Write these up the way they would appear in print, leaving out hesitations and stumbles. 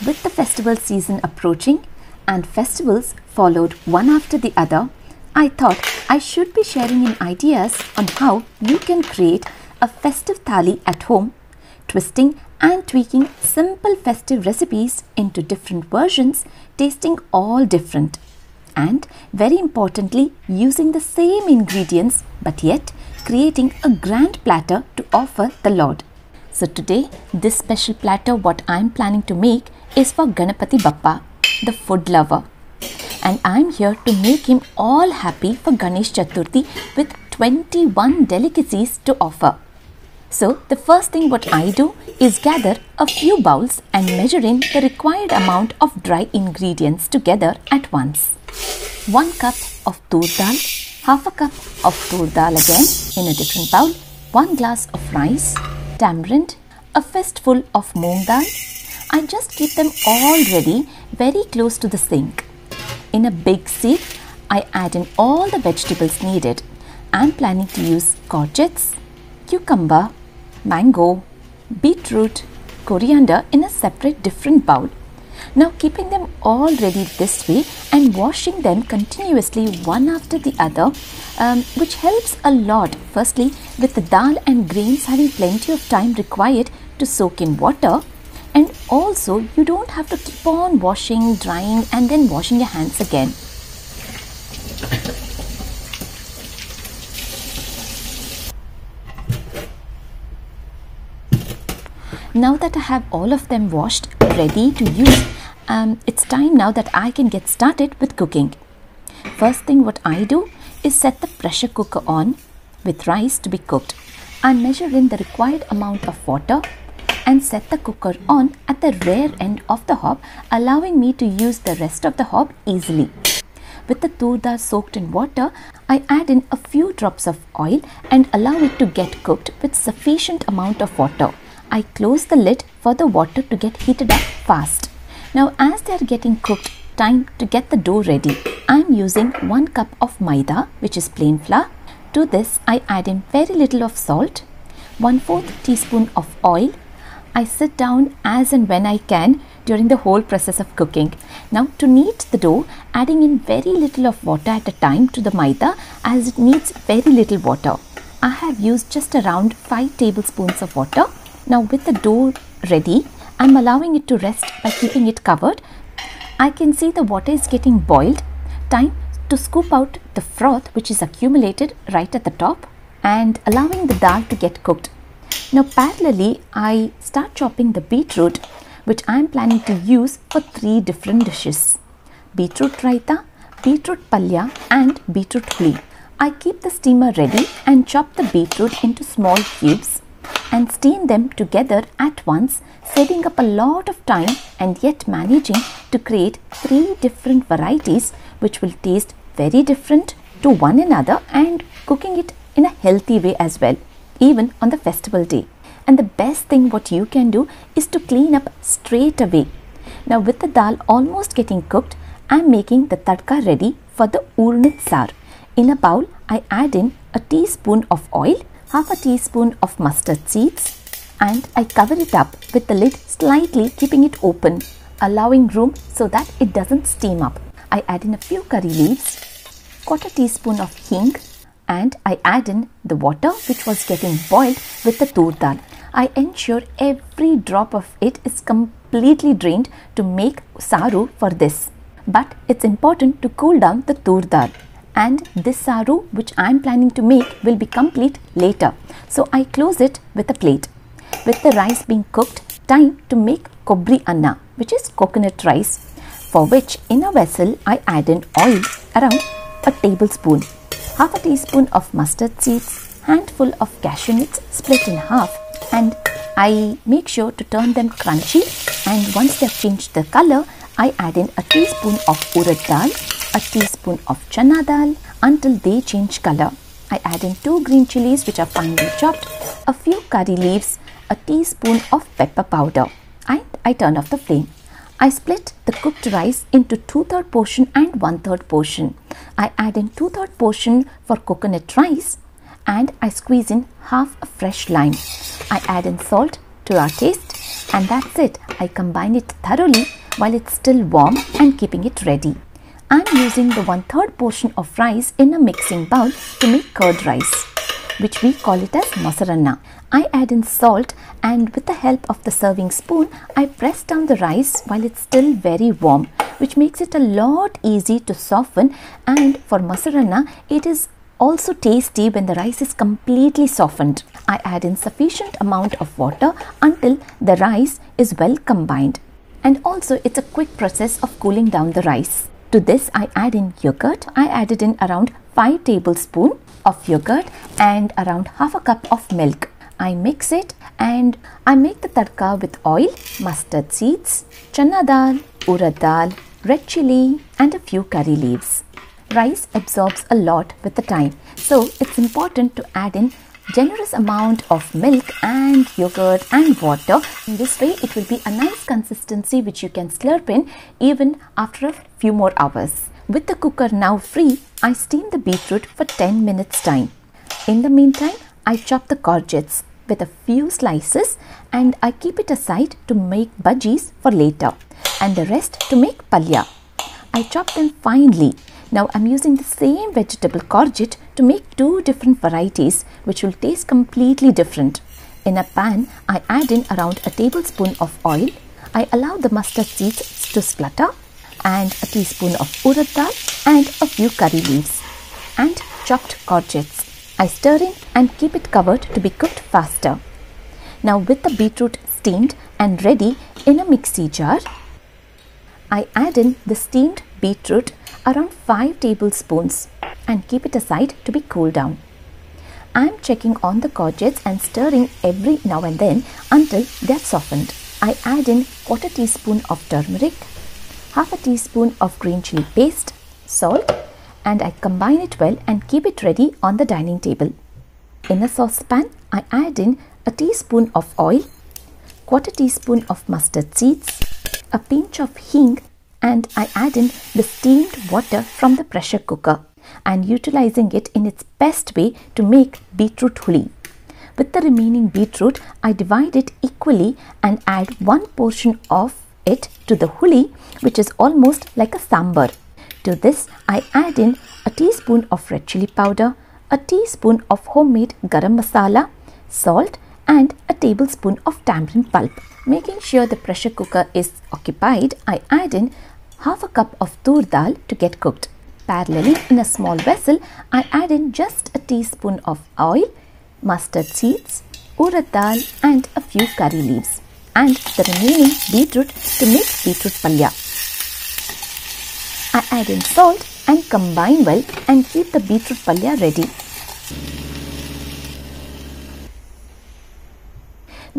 With the festival season approaching and festivals followed one after the other, I thought I should be sharing in ideas on how you can create a festive thali at home, twisting and tweaking simple festive recipes into different versions, tasting all different. And very importantly, using the same ingredients but yet creating a grand platter to offer the Lord. So today, this special platter what I am planning to make is for Ganapathi Bappa, the food lover. And I am here to make him all happy for Ganesh Chaturthi with 21 delicacies to offer. So the first thing what I do is gather a few bowls and measure in the required amount of dry ingredients together at once. 1 cup of tur dal, half a cup of tur dal again in a different bowl, 1 glass of rice, tamarind, a fistful of moong dal. I just keep them all ready very close to the sink. In a big sieve, I add in all the vegetables needed. I am planning to use courgettes, cucumber, mango, beetroot, coriander in a separate different bowl. Now keeping them all ready this way and washing them continuously one after the other, which helps a lot. Firstly, with the dal and grains having plenty of time required to soak in water, and also you don't have to keep on washing, drying and then washing your hands again. Now that I have all of them washed, ready to use, it's time now that I can get started with cooking. First thing what I do is set the pressure cooker on with rice to be cooked. I measure in the required amount of water and set the cooker on at the rear end of the hob, allowing me to use the rest of the hob easily. With the tur dal soaked in water, I add in a few drops of oil and allow it to get cooked with sufficient amount of water. I close the lid for the water to get heated up fast. Now as they are getting cooked, time to get the dough ready. I am using 1 cup of maida, which is plain flour. To this I add in very little of salt, 1/4 teaspoon of oil. I sit down as and when I can during the whole process of cooking. Now to knead the dough, adding in very little of water at a time to the maida as it needs very little water. I have used just around 5 tablespoons of water. Now with the dough ready, I am allowing it to rest by keeping it covered. I can see the water is getting boiled. Time to scoop out the froth which is accumulated right at the top and allowing the dal to get cooked. Now parallelly, I start chopping the beetroot, which I am planning to use for 3 different dishes: beetroot raita, beetroot palya and beetroot huli. I keep the steamer ready and chop the beetroot into small cubes and steam them together at once, saving up a lot of time and yet managing to create 3 different varieties which will taste very different to one another and cooking it in a healthy way as well, even on the festival day. And the best thing what you can do is to clean up straight away. Now with the dal almost getting cooked, I am making the tadka ready for the urnit sar. In a bowl, I add in a teaspoon of oil, half a teaspoon of mustard seeds, and I cover it up with the lid slightly keeping it open, allowing room so that it doesn't steam up. I add in a few curry leaves, 1/4 teaspoon of hing, and I add in the water which was getting boiled with the tur dal. I ensure every drop of it is completely drained to make saru for this. But it's important to cool down the tur dal. And this saru which I am planning to make will be complete later. So I close it with a plate. With the rice being cooked, time to make kobri anna, which is coconut rice, for which in a vessel I add in oil around a tablespoon, half a teaspoon of mustard seeds, handful of cashew nuts split in half, and I make sure to turn them crunchy, and once they've changed the color, I add in a teaspoon of urad dal, a teaspoon of chana dal until they change color. I add in 2 green chilies which are finely chopped, a few curry leaves, a teaspoon of pepper powder, and I turn off the flame. I split the cooked rice into 2/3 portion and 1/3 portion. I add in 2/3 portion for coconut rice and I squeeze in half a fresh lime. I add in salt to our taste And that's it. I combine it thoroughly while it's still warm and keeping it ready. I'm using the 1/3 portion of rice in a mixing bowl to make curd rice, which we call it as mozzarella. I add in salt, and with the help of the serving spoon, I press down the rice while it's still very warm, which makes it a lot easy to soften. And for mozzarella, it is also tasty when the rice is completely softened. I add in sufficient amount of water until the rice is well combined. And also it's a quick process of cooling down the rice. To this I add in yogurt. I added in around 5 tablespoons of yogurt and around half a cup of milk. I mix it and I make the tadka with oil, mustard seeds, chana dal, urad dal, red chili and a few curry leaves. Rice absorbs a lot with the time, so it's important to add in generous amount of milk and yogurt and water. In this way it will be a nice consistency which you can slurp in even after a few more hours. With the cooker now free, I steam the beetroot for 10 minutes time. In the meantime, I chop the courgettes with a few slices and I keep it aside to make bhajis for later and the rest to make palya. I chop them finely. Now I'm using the same vegetable courgette to make 2 different varieties which will taste completely different. In a pan, I add in around a tablespoon of oil. I allow the mustard seeds to splutter and a teaspoon of urad dal and a few curry leaves and chopped courgettes. I stir in and keep it covered to be cooked faster. Now with the beetroot steamed and ready in a mixie jar, I add in the steamed beetroot around 5 tablespoons and keep it aside to be cooled down. I am checking on the courgettes and stirring every now and then until they are softened. I add in 1/4 teaspoon of turmeric, half a teaspoon of green chili paste, salt, and I combine it well and keep it ready on the dining table. In a saucepan, I add in a teaspoon of oil, 1/4 teaspoon of mustard seeds, a pinch of hing, and I add in the steamed water from the pressure cooker and utilizing it in its best way to make beetroot thali. With the remaining beetroot, I divide it equally and add 1 portion of it to the thali, which is almost like a sambar. To this, I add in a teaspoon of red chili powder, a teaspoon of homemade garam masala, salt, and a tablespoon of tamarind pulp. Making sure the pressure cooker is occupied, I add in half a cup of tur dal to get cooked. Parallelly, in a small vessel, I add in just a teaspoon of oil, mustard seeds, urad dal and a few curry leaves and the remaining beetroot to make beetroot palya. I add in salt and combine well and keep the beetroot palya ready.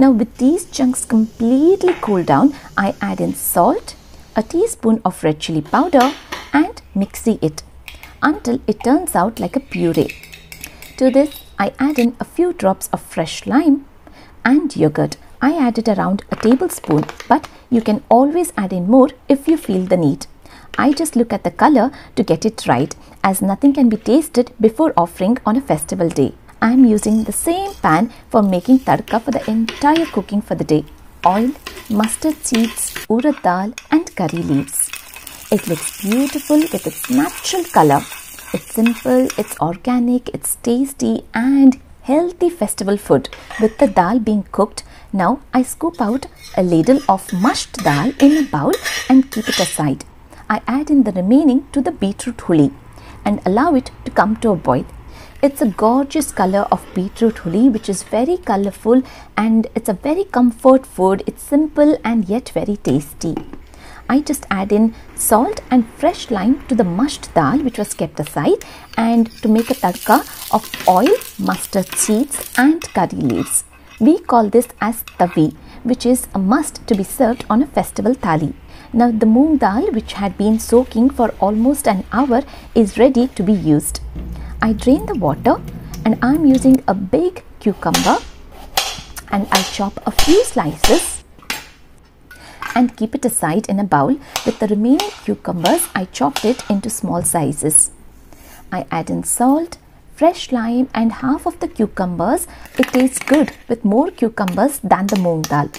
Now with these chunks completely cooled down, I add in salt, a teaspoon of red chili powder and mixy it until it turns out like a puree. To this, I add in a few drops of fresh lime and yogurt. I added around a tablespoon, but you can always add in more if you feel the need. I just look at the color to get it right, as nothing can be tasted before offering on a festival day. I am using the same pan for making tadka for the entire cooking for the day. Oil, mustard seeds, urad dal and curry leaves. It looks beautiful with its natural color. It's simple, it's organic, it's tasty and healthy festival food. With the dal being cooked, now I scoop out a ladle of mushed dal in a bowl and keep it aside. I add in the remaining to the beetroot thali and allow it to come to a boil. It's a gorgeous color of beetroot thali which is very colorful and it's a very comfort food. It's simple and yet very tasty. I just add in salt and fresh lime to the mushed dal which was kept aside and to make a tadka of oil, mustard seeds and curry leaves. We call this as tavi, which is a must to be served on a festival thali. Now the moong dal which had been soaking for almost an hour is ready to be used. I drain the water and I am using a big cucumber and I chop a few slices and keep it aside in a bowl. With the remaining cucumbers, I chopped it into small sizes. I add in salt, fresh lime and half of the cucumbers. It tastes good with more cucumbers than the moong dal.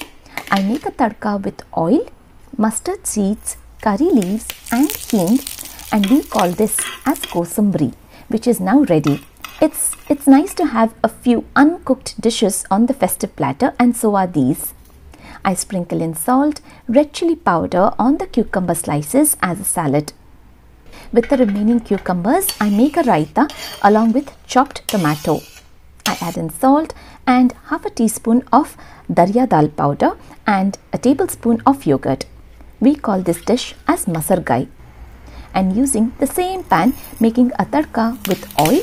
I make a tadka with oil, mustard seeds, curry leaves and hing, and we call this as kosumbri, which is now ready. It's nice to have a few uncooked dishes on the festive platter, and so are these. I sprinkle in salt, red chili powder on the cucumber slices as a salad. With the remaining cucumbers, I make a raita along with chopped tomato. I add in salt and half a teaspoon of darya dal powder and a tablespoon of yogurt. We call this dish as masar gai. And using the same pan, making a tadka with oil,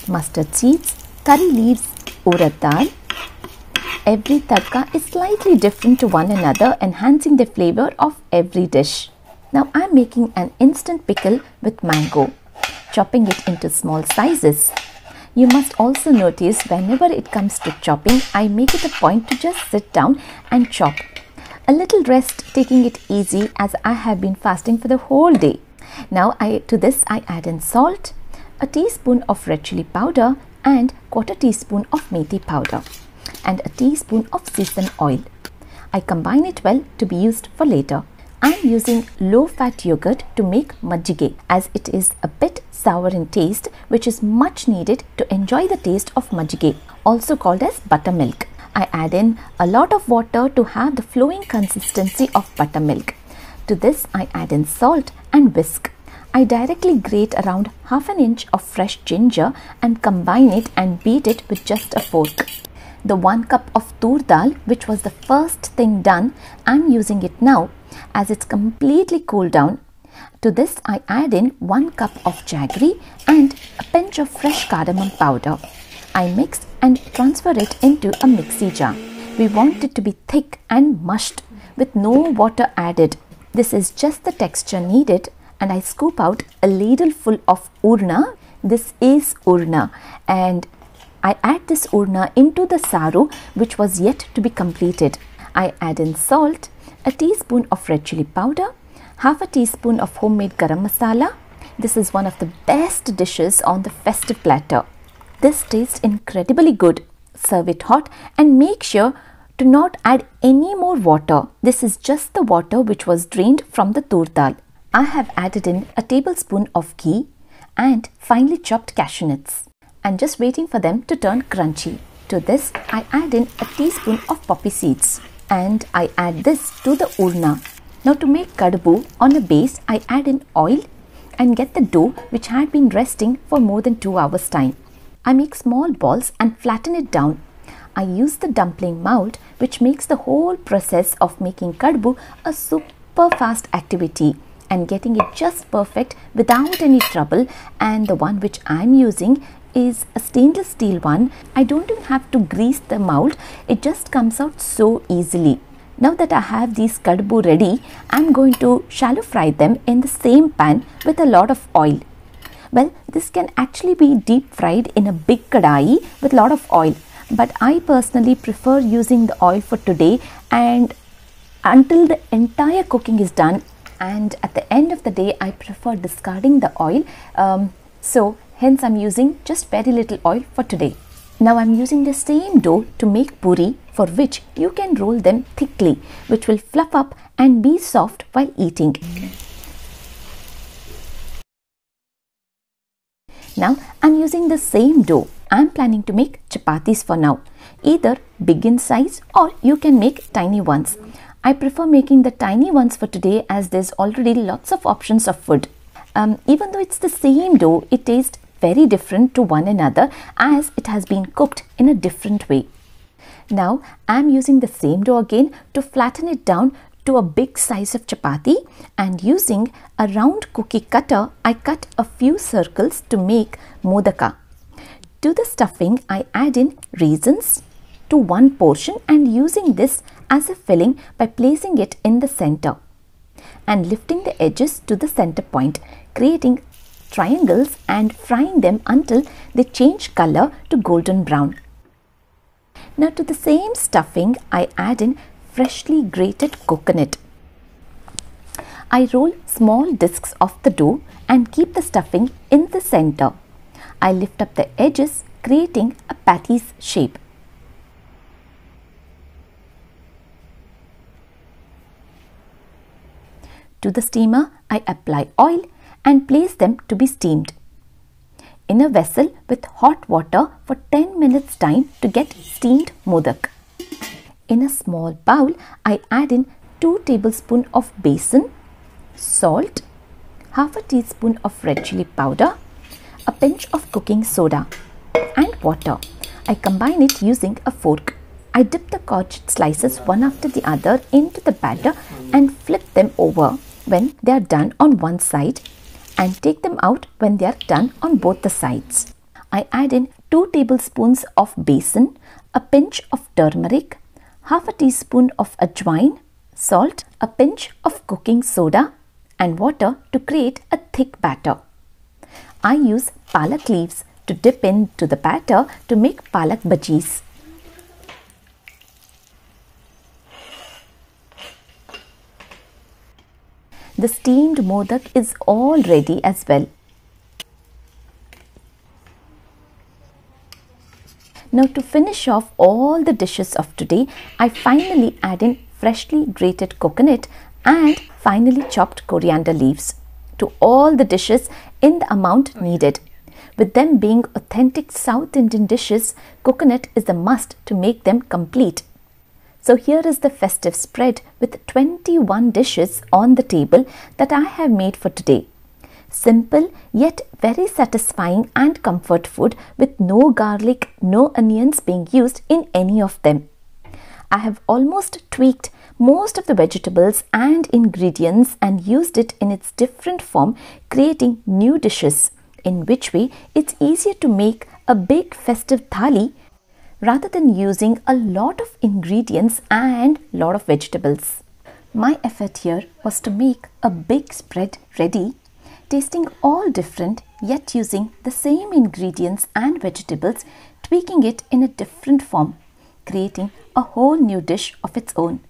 mustard seeds, curry leaves, urad dal. Every tadka is slightly different to one another, enhancing the flavor of every dish. Now I am making an instant pickle with mango, chopping it into small sizes. You must also notice whenever it comes to chopping, I make it a point to just sit down and chop. A little rest, taking it easy as I have been fasting for the whole day. Now to this I add in salt, a teaspoon of red chili powder and quarter teaspoon of methi powder and a teaspoon of sesame oil. I combine it well to be used for later. I am using low-fat yogurt to make majjige as it is a bit sour in taste, which is much needed to enjoy the taste of majjige, also called as buttermilk. I add in a lot of water to have the flowing consistency of buttermilk. To this I add in salt and whisk. I directly grate around half an inch of fresh ginger and combine it and beat it with just a fork. The 1 cup of tur dal, which was the first thing done, I am using it now as it's completely cooled down. To this I add in 1 cup of jaggery and a pinch of fresh cardamom powder. I mix and transfer it into a mixie jar. We want it to be thick and mushed with no water added. This is just the texture needed, and I scoop out a ladle full of urna. This is urna, and I add this urna into the saru, which was yet to be completed. I add in salt, a teaspoon of red chili powder, half a teaspoon of homemade garam masala. This is one of the best dishes on the festive platter. This tastes incredibly good. Serve it hot and make sure to not add any more water. This is just the water which was drained from the tur dal. I have added in a tablespoon of ghee and finely chopped cashew nuts and just waiting for them to turn crunchy. To this I add in a teaspoon of poppy seeds and I add this to the urna. Now to make kadbu on a base, I add in oil and get the dough which had been resting for more than 2 hours time. I make small balls and flatten it down. I use the dumpling mold, which makes the whole process of making kadbu a super fast activity and getting it just perfect without any trouble. And the one which I am using is a stainless steel one. I don't even have to grease the mold. It just comes out so easily. Now that I have these kadbu ready, I am going to shallow fry them in the same pan with a lot of oil. Well, this can actually be deep fried in a big kadai with a lot of oil, but I personally prefer using the oil for today and until the entire cooking is done, and at the end of the day I prefer discarding the oil, so hence I'm using just very little oil for today. Now I'm using the same dough to make puri, for which you can roll them thickly, which will fluff up and be soft while eating. Now I'm using the same dough. I'm planning to make chapatis for now, either big in size or you can make tiny ones. I prefer making the tiny ones for today as there's already lots of options of food. Even though it's the same dough, it tastes very different to one another as it has been cooked in a different way. Now I'm using the same dough again to flatten it down to a big size of chapati, and using a round cookie cutter I cut a few circles to make modaka. To the stuffing I add in raisins to one portion and using this as a filling by placing it in the center and lifting the edges to the center point, creating triangles and frying them until they change color to golden brown. Now to the same stuffing I add in freshly grated coconut. I roll small discs of the dough and keep the stuffing in the center. I lift up the edges, creating a patty's shape. To the steamer, I apply oil and place them to be steamed in a vessel with hot water for 10 minutes time to get steamed modak. In a small bowl, I add in 2 tablespoons of besan, salt, half a teaspoon of red chili powder, a pinch of cooking soda and water. I combine it using a fork. I dip the cottage slices one after the other into the batter and flip them over when they are done on one side and take them out when they are done on both the sides. I add in 2 tablespoons of besan, a pinch of turmeric, half a teaspoon of ajwain, salt, a pinch of cooking soda and water to create a thick batter. I use palak leaves to dip into the batter to make palak bhajis. The steamed modak is all ready as well. Now to finish off all the dishes of today, I finally add in freshly grated coconut and finely chopped coriander leaves to all the dishes in the amount needed. With them being authentic South Indian dishes, coconut is a must to make them complete. So here is the festive spread with 21 dishes on the table that I have made for today. Simple yet very satisfying and comfort food with no garlic, no onions being used in any of them. I have almost tweaked most of the vegetables and ingredients and used it in its different form, creating new dishes, in which way it's easier to make a big festive thali rather than using a lot of ingredients and lot of vegetables. My effort here was to make a big spread ready, tasting all different yet using the same ingredients and vegetables, tweaking it in a different form, creating a whole new dish of its own.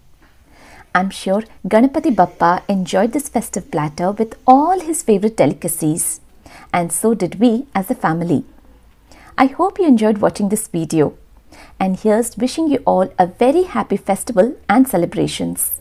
I'm sure Ganapathi Bappa enjoyed this festive platter with all his favorite delicacies, and so did we as a family. I hope you enjoyed watching this video, and here's wishing you all a very happy festival and celebrations.